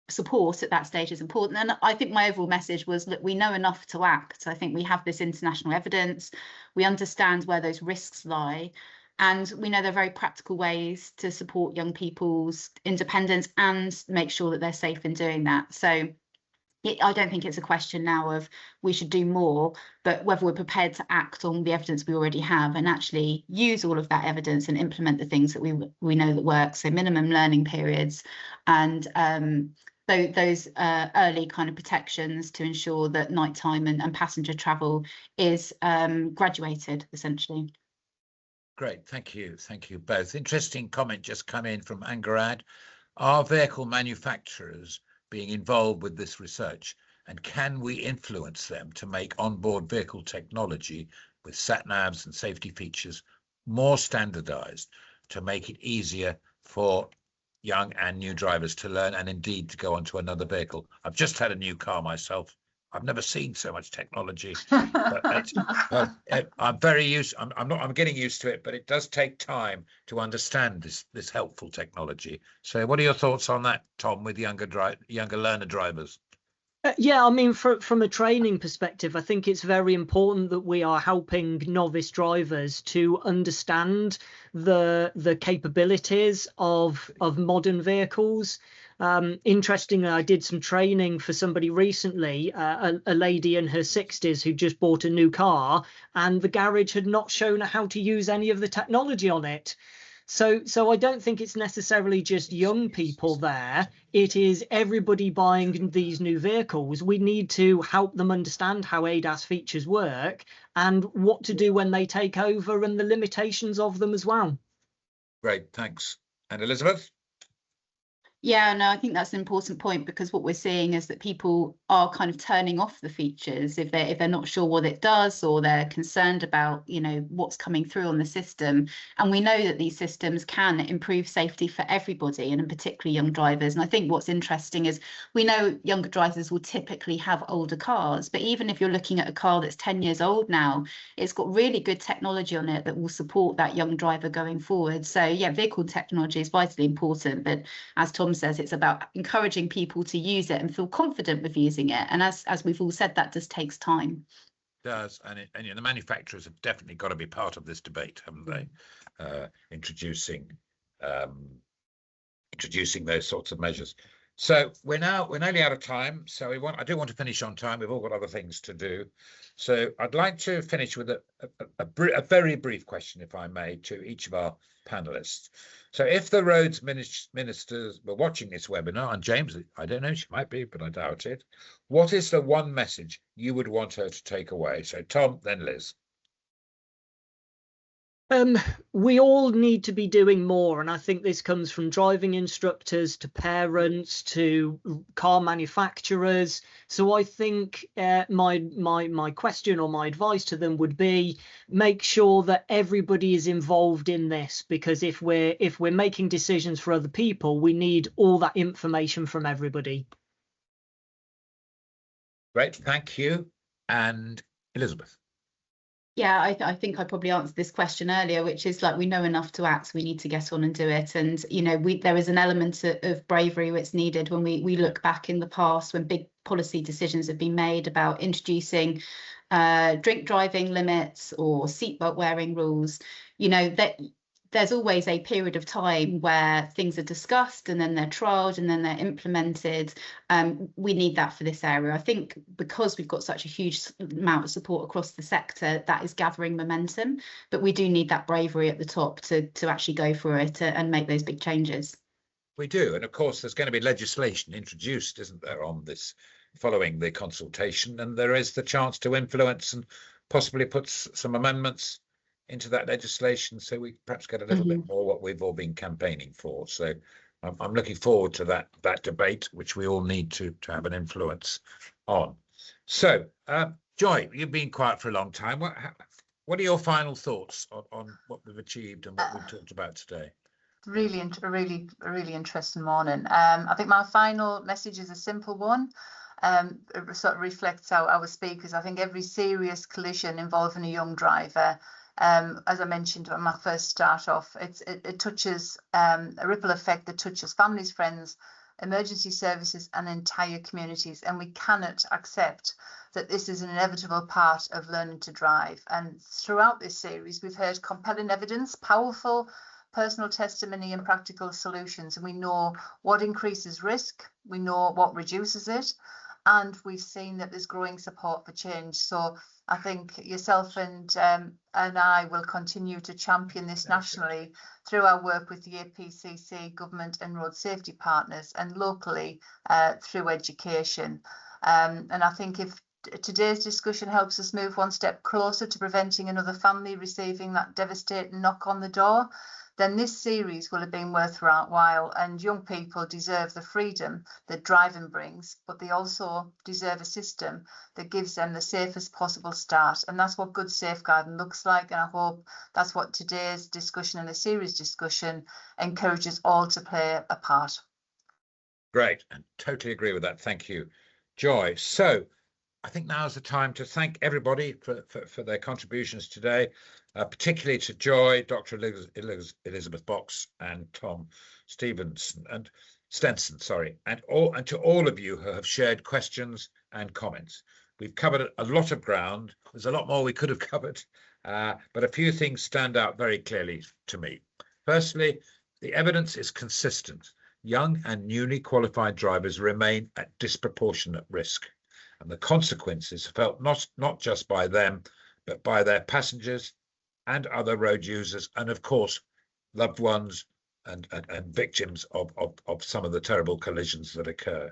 support at that stage is important. And I think my overall message was, look, we know enough to act. I think we have this international evidence. We understand where those risks lie. And we know there are very practical ways to support young people's independence and make sure that they're safe in doing that. So I don't think it's a question now of we should do more, but whether we're prepared to act on the evidence we already have and actually use all of that evidence and implement the things that we know that work. So minimum learning periods and those early kind of protections to ensure that nighttime and passenger travel is graduated, essentially. Great, thank you both. Interesting comment just come in from Angarad. Are vehicle manufacturers being involved with this research, and can we influence them to make onboard vehicle technology with sat-navs and safety features more standardized to make it easier for young and new drivers to learn and indeed to go onto another vehicle? I've just had a new car myself. I've never seen so much technology. But I'm getting used to it, but it does take time to understand this helpful technology. So what are your thoughts on that, Tom, with younger learner drivers? Yeah, I mean, from a training perspective, I think it's very important that we are helping novice drivers to understand the capabilities of modern vehicles. Interestingly, I did some training for somebody recently, a lady in her 60s who just bought a new car, and the garage had not shown her how to use any of the technology on it. So I don't think it's necessarily just young people there. It is everybody buying these new vehicles. We need to help them understand how ADAS features work and what to do when they take over and the limitations of them as well. Great, thanks. And Elizabeth? Yeah, no, I think that's an important point, because what we're seeing is that people are kind of turning off the features if they're not sure what it does, or they're concerned about, you know, what's coming through on the system. And we know that these systems can improve safety for everybody, and in particularly young drivers. And I think what's interesting is we know younger drivers will typically have older cars, but even if you're looking at a car that's 10 years old now, it's got really good technology on it that will support that young driver going forward. So yeah, vehicle technology is vitally important, but as Tom says, it's about encouraging people to use it and feel confident with using it. And as we've all said, that just takes time. It does, and you know, the manufacturers have definitely got to be part of this debate, haven't they? Introducing those sorts of measures. So we're nearly out of time. So I do want to finish on time. We've all got other things to do. So I'd like to finish with a very brief question, if I may, to each of our panelists. So if the roads ministers were watching this webinar, and James, I don't know, she might be, but I doubt it. What is the one message you would want her to take away? So Tom, then Liz. We all need to be doing more, and I think this comes from driving instructors to parents to car manufacturers. So I think my question or my advice to them would be, make sure that everybody is involved in this, because if we're making decisions for other people, we need all that information from everybody. Great, thank you. And Elizabeth. Yeah, I think I probably answered this question earlier, which is like, we know enough to act, so we need to get on and do it. And, you know, there is an element of bravery that's needed when we look back in the past, when big policy decisions have been made about introducing drink driving limits or seatbelt wearing rules. You know, that there's always a period of time where things are discussed and then they're trialled and then they're implemented. We need that for this area. I think because we've got such a huge amount of support across the sector, that is gathering momentum, but we do need that bravery at the top to actually go for it and make those big changes. We do. And of course, there's going to be legislation introduced, isn't there, on this following the consultation, and there is the chance to influence and possibly put some amendments into that legislation, so we perhaps get a little bit more what we've all been campaigning for. So I'm looking forward to that debate, which we all need to have an influence on. So Joy, you've been quiet for a long time. What are your final thoughts on what we've achieved and what we've talked about today? Really interesting morning. I think my final message is a simple one. It sort of reflects our speakers. I think every serious collision involving a young driver, as I mentioned when I first start off, it touches a ripple effect that touches families, friends, emergency services and entire communities. And we cannot accept that this is an inevitable part of learning to drive. And throughout this series, we've heard compelling evidence, powerful personal testimony and practical solutions. And we know what increases risk, we know what reduces it, and we've seen that there's growing support for change. So I think yourself and I will continue to champion this nationally through our work with the PCC, government and road safety partners, and locally through education. And I think if today's discussion helps us move one step closer to preventing another family receiving that devastating knock on the door, then this series will have been worthwhile. And young people deserve the freedom that driving brings, but they also deserve a system that gives them the safest possible start. And that's what good safeguarding looks like. And I hope that's what today's discussion and the series discussion encourages all to play a part. Great, and totally agree with that. Thank you, Joy. So I think now is the time to thank everybody for their contributions today, particularly to Joy, Dr. Elizabeth Box, and Tom Stenson, and to all of you who have shared questions and comments. We've covered a lot of ground. There's a lot more we could have covered, but a few things stand out very clearly to me. Firstly, the evidence is consistent. Young and newly qualified drivers remain at disproportionate risk, and the consequences are felt not just by them, but by their passengers and other road users, and of course, loved ones and victims of some of the terrible collisions that occur.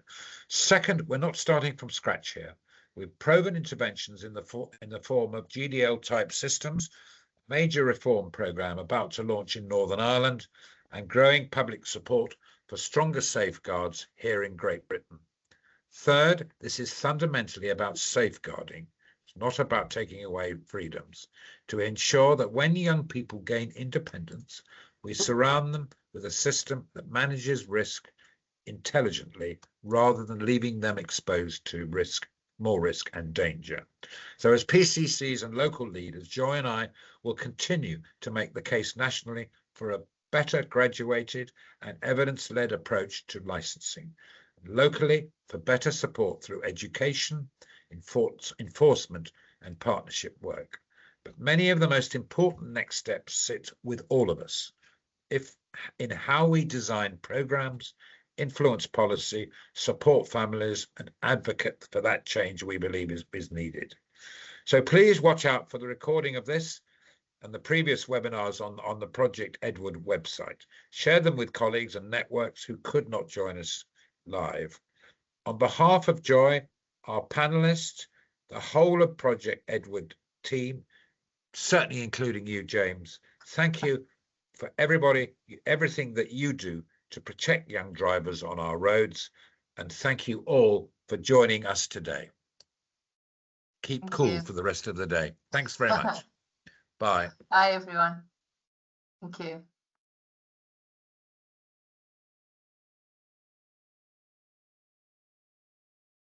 Second, we're not starting from scratch here. We've proven interventions in the form of GDL type systems, major reform programme about to launch in Northern Ireland, and growing public support for stronger safeguards here in Great Britain. Third, this is fundamentally about safeguarding. It's not about taking away freedoms, to ensure that when young people gain independence, we surround them with a system that manages risk intelligently rather than leaving them exposed to more risk and danger. So as PCCs and local leaders, Joy and I will continue to make the case nationally for a better graduated and evidence-led approach to licensing. Locally, for better support through education, enforcement and partnership work. But many of the most important next steps sit with all of us, in how we design programs, influence policy, support families, and advocate for that change we believe is needed. So please watch out for the recording of this and the previous webinars on the Project Edward website. Share them with colleagues and networks who could not join us live. On behalf of Joy, our panelists, the whole of Project Edward team, certainly including you, James, thank you for everything that you do to protect young drivers on our roads. And thank you all for joining us today. Keep cool for the rest of the day. Thanks very much. Bye. Bye, everyone. Thank you.